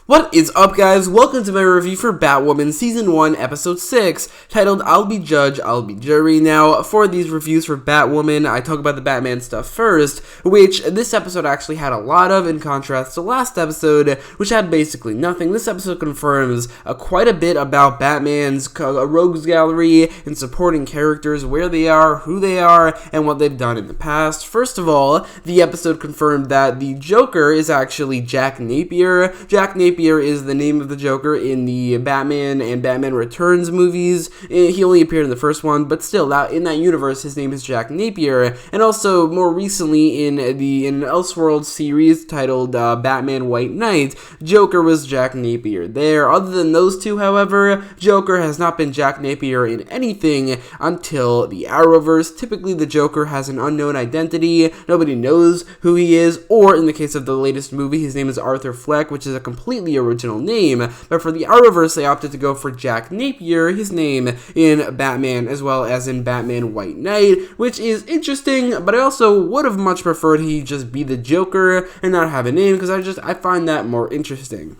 What is up, guys? Welcome to my review for Batwoman Season 1, Episode 6, titled I'll Be Judge, I'll Be Jury. Now, for these reviews for Batwoman, I talk about the Batman stuff first, which this episode actually had a lot of, in contrast to last episode, which had basically nothing. This episode confirms quite a bit about Batman's rogues gallery and supporting characters, where they are, who they are, and what they've done in the past. First of all, the episode confirmed that the Joker is actually Jack Napier. Jack Napier is the name of the Joker in the Batman and Batman Returns movies. He only appeared in the first one, but still, in that universe, his name is Jack Napier. And also, more recently, in an Elseworld series titled Batman White Knight, Joker was Jack Napier there. Other than those two, however, Joker has not been Jack Napier in anything until the Arrowverse. Typically, the Joker has an unknown identity. Nobody knows who he is, or in the case of the latest movie, his name is Arthur Fleck, which is a completely original name, but for the Arrowverse, they opted to go for Jack Napier, his name in Batman, as well as in Batman White Knight, which is interesting, but I also would have much preferred he just be the Joker and not have a name, because I find that more interesting.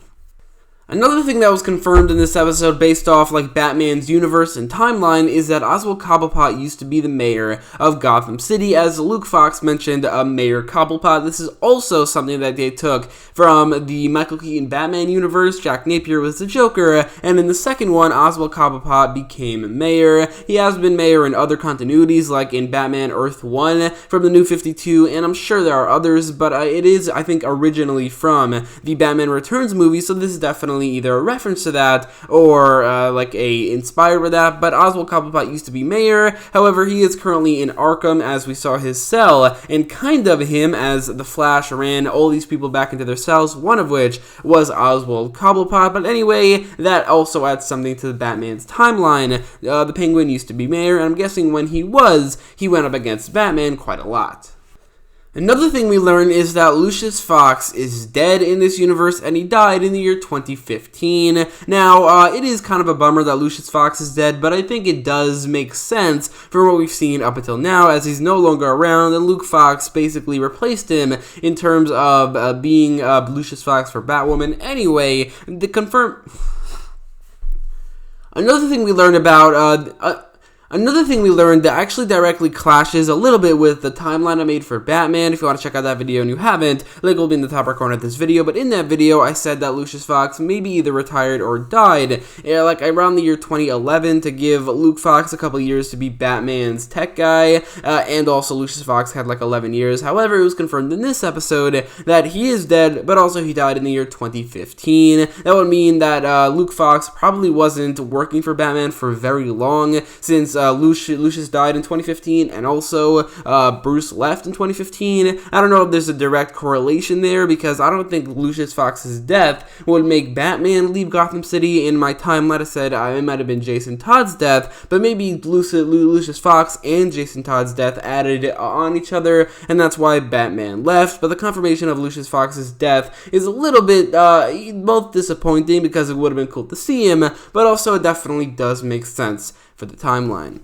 Another thing that was confirmed in this episode based off Batman's universe and timeline is that Oswald Cobblepot used to be the mayor of Gotham City, as Luke Fox mentioned, Mayor Cobblepot. This is also something that they took from the Michael Keaton Batman universe. Jack Napier was the Joker, and in the second one, Oswald Cobblepot became mayor. He has been mayor in other continuities, like in Batman Earth 1 from the New 52, and I'm sure there are others, but it is, I think, originally from the Batman Returns movie, so this is definitely either a reference to that or inspired by that. But Oswald Cobblepot used to be mayor. However, he is currently in Arkham, as we saw his cell, and kind of him, as the Flash ran all these people back into their cells, one of which was Oswald Cobblepot. But anyway, that also adds something to the Batman's timeline. The Penguin used to be mayor, and I'm guessing when he went up against Batman quite a lot. Another thing we learn is that Lucius Fox is dead in this universe, and he died in the year 2015. Now, it is kind of a bummer that Lucius Fox is dead, but I think it does make sense for what we've seen up until now, as he's no longer around, and Luke Fox basically replaced him in terms of being Lucius Fox for Batwoman. Anyway, Another thing we learned that actually directly clashes a little bit with the timeline I made for Batman. If you want to check out that video and you haven't, link will be in the top right corner of this video. But in that video, I said that Lucius Fox maybe either retired or died, around the year 2011, to give Luke Fox a couple years to be Batman's tech guy, and also Lucius Fox had 11 years. However, it was confirmed in this episode that he is dead, but also he died in the year 2015. That would mean that Luke Fox probably wasn't working for Batman for very long, since Lucius died in 2015, and also Bruce left in 2015. I don't know if there's a direct correlation there, because I don't think Lucius Fox's death would make Batman leave Gotham City. In my timeline, I said it might have been Jason Todd's death, but maybe Lucius Fox and Jason Todd's death added on each other, and that's why Batman left. But the confirmation of Lucius Fox's death is a little bit both disappointing, because it would have been cool to see him, but also it definitely does make sense for the timeline.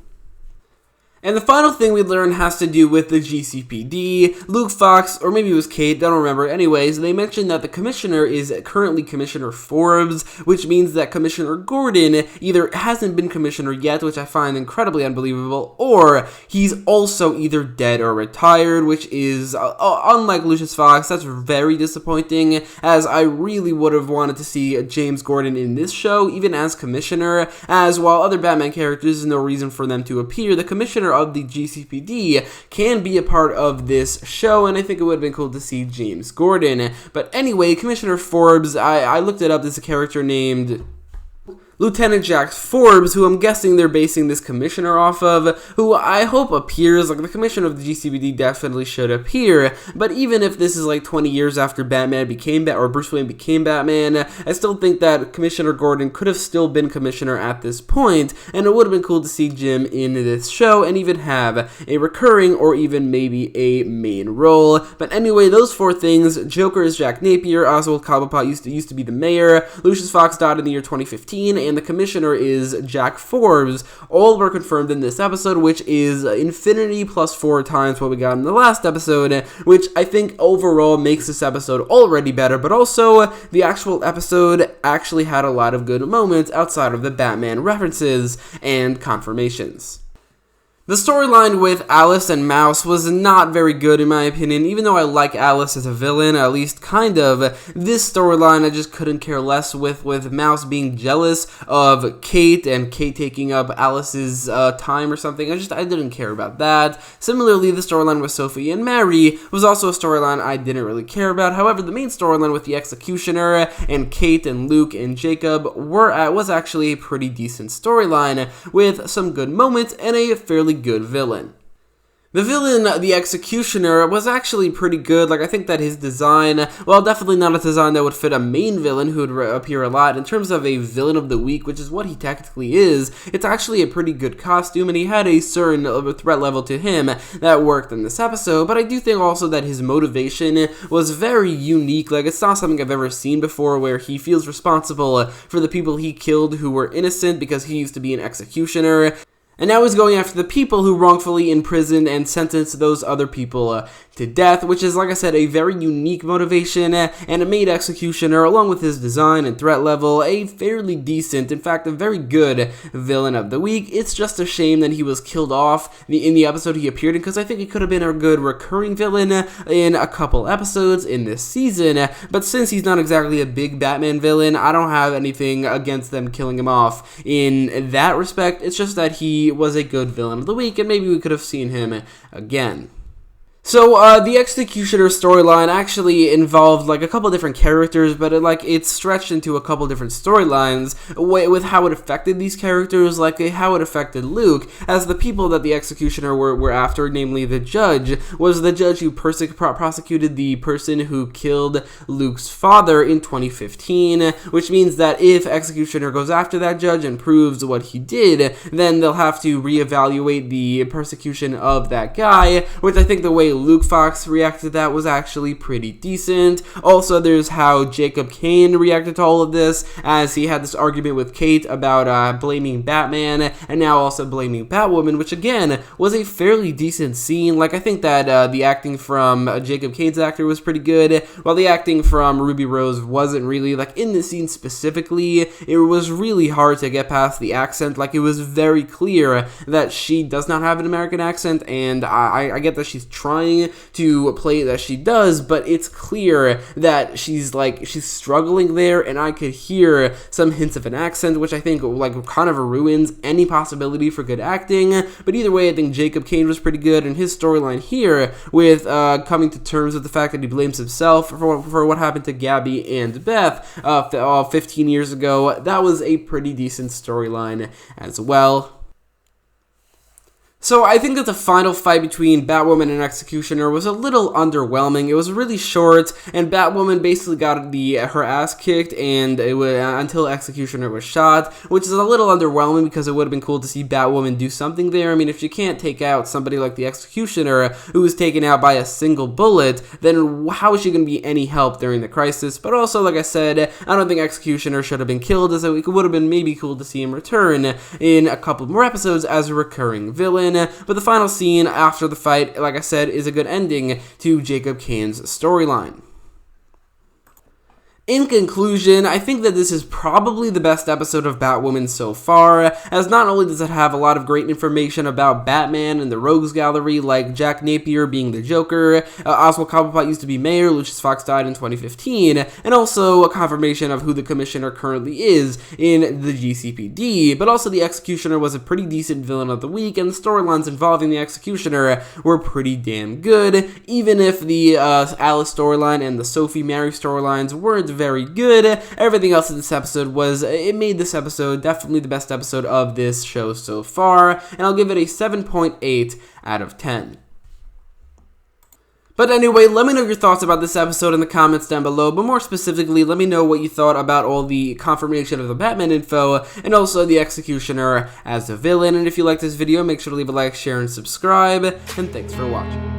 And the final thing we learned has to do with the GCPD. Luke Fox, or maybe it was Kate, I don't remember. Anyways, they mentioned that the commissioner is currently Commissioner Forbes, which means that Commissioner Gordon either hasn't been commissioner yet, which I find incredibly unbelievable, or he's also either dead or retired, which is, unlike Lucius Fox, that's very disappointing, as I really would have wanted to see James Gordon in this show, even as commissioner, as while other Batman characters, there's no reason for them to appear. The commissioner of the GCPD can be a part of this show, and I think it would have been cool to see James Gordon. But anyway, Commissioner Forbes, I looked it up. There's a character named Lieutenant Jack Forbes, who I'm guessing they're basing this commissioner off of, who I hope appears. The commissioner of the GCPD definitely should appear, but even if this is 20 years after Batman became or Bruce Wayne became Batman, I still think that Commissioner Gordon could have still been commissioner at this point, and it would have been cool to see Jim in this show and even have a recurring or even maybe a main role. But anyway, those four things: Joker is Jack Napier, Oswald Cobblepot used to be the mayor, Lucius Fox died in the year 2015, and and the commissioner is Jack Forbes. All were confirmed in this episode, which is infinity plus 4 times what we got in the last episode, which I think overall makes this episode already better, but also the actual episode actually had a lot of good moments outside of the Batman references and confirmations. The storyline with Alice and Mouse was not very good in my opinion, even though I like Alice as a villain, at least kind of. This storyline I just couldn't care less with Mouse being jealous of Kate and Kate taking up Alice's time or something. I didn't care about that. Similarly, the storyline with Sophie and Mary was also a storyline I didn't really care about. However, the main storyline with the Executioner and Kate and Luke and Jacob was actually a pretty decent storyline with some good moments and a fairly good villain. The villain, the Executioner, was actually pretty good. I think that his design, well, definitely not a design that would fit a main villain who would appear a lot. In terms of a villain of the week, which is what he technically is, it's actually a pretty good costume, and he had a certain threat level to him that worked in this episode. But I do think also that his motivation was very unique. It's not something I've ever seen before, where he feels responsible for the people he killed who were innocent because he used to be an executioner. And now he's going after the people who wrongfully imprisoned and sentenced those other people to death, which is, like I said, a very unique motivation, and it made Executioner, along with his design and threat level, a fairly decent, in fact, a very good villain of the week. It's just a shame that he was killed off in the episode he appeared in, because I think he could have been a good recurring villain in a couple episodes in this season, but since he's not exactly a big Batman villain, I don't have anything against them killing him off in that respect. It's just that he was a good villain of the week, and maybe we could have seen him again. So, the Executioner storyline actually involved, a couple different characters, but it stretched into a couple different storylines with how it affected these characters, how it affected Luke, as the people that the Executioner were after, namely the judge, was the judge who prosecuted the person who killed Luke's father in 2015, which means that if Executioner goes after that judge and proves what he did, then they'll have to reevaluate the persecution of that guy, which I think the way Luke Fox reacted to that was actually pretty decent. Also, there's how Jacob Kane reacted to all of this, as he had this argument with Kate about blaming Batman, and now also blaming Batwoman, which again was a fairly decent scene. I think that the acting from Jacob Kane's actor was pretty good, while the acting from Ruby Rose wasn't really. In this scene specifically, it was really hard to get past the accent. It was very clear that she does not have an American accent, and I get that she's trying to play that she does, but it's clear that she's struggling there, and I could hear some hints of an accent, which I think kind of ruins any possibility for good acting. But either way, I think Jacob Kane was pretty good, and his storyline here with coming to terms with the fact that he blames himself for what happened to Gabby and Beth 15 years ago, that was a pretty decent storyline as well. So I think that the final fight between Batwoman and Executioner was a little underwhelming. It was really short, and Batwoman basically got her ass kicked and until Executioner was shot, which is a little underwhelming because it would have been cool to see Batwoman do something there. I mean, if you can't take out somebody like the Executioner who was taken out by a single bullet, then how is she going to be any help during the crisis? But also, like I said, I don't think Executioner should have been killed, as it would have been maybe cool to see him return in a couple more episodes as a recurring villain. But the final scene after the fight, like I said, is a good ending to Jacob Kane's storyline. In conclusion, I think that this is probably the best episode of Batwoman so far, as not only does it have a lot of great information about Batman and the Rogues Gallery, like Jack Napier being the Joker, Oswald Cobblepot used to be mayor, Lucius Fox died in 2015, and also a confirmation of who the Commissioner currently is in the GCPD, but also the Executioner was a pretty decent villain of the week, and the storylines involving the Executioner were pretty damn good, even if the Alice storyline and the Sophie Mary storylines weren't very good. Everything else in this episode it made this episode definitely the best episode of this show so far, and I'll give it a 7.8 out of 10. But anyway, let me know your thoughts about this episode in the comments down below, but more specifically, let me know what you thought about all the confirmation of the Batman info, and also the Executioner as a villain. And if you like this video, make sure to leave a like, share, and subscribe, and thanks for watching.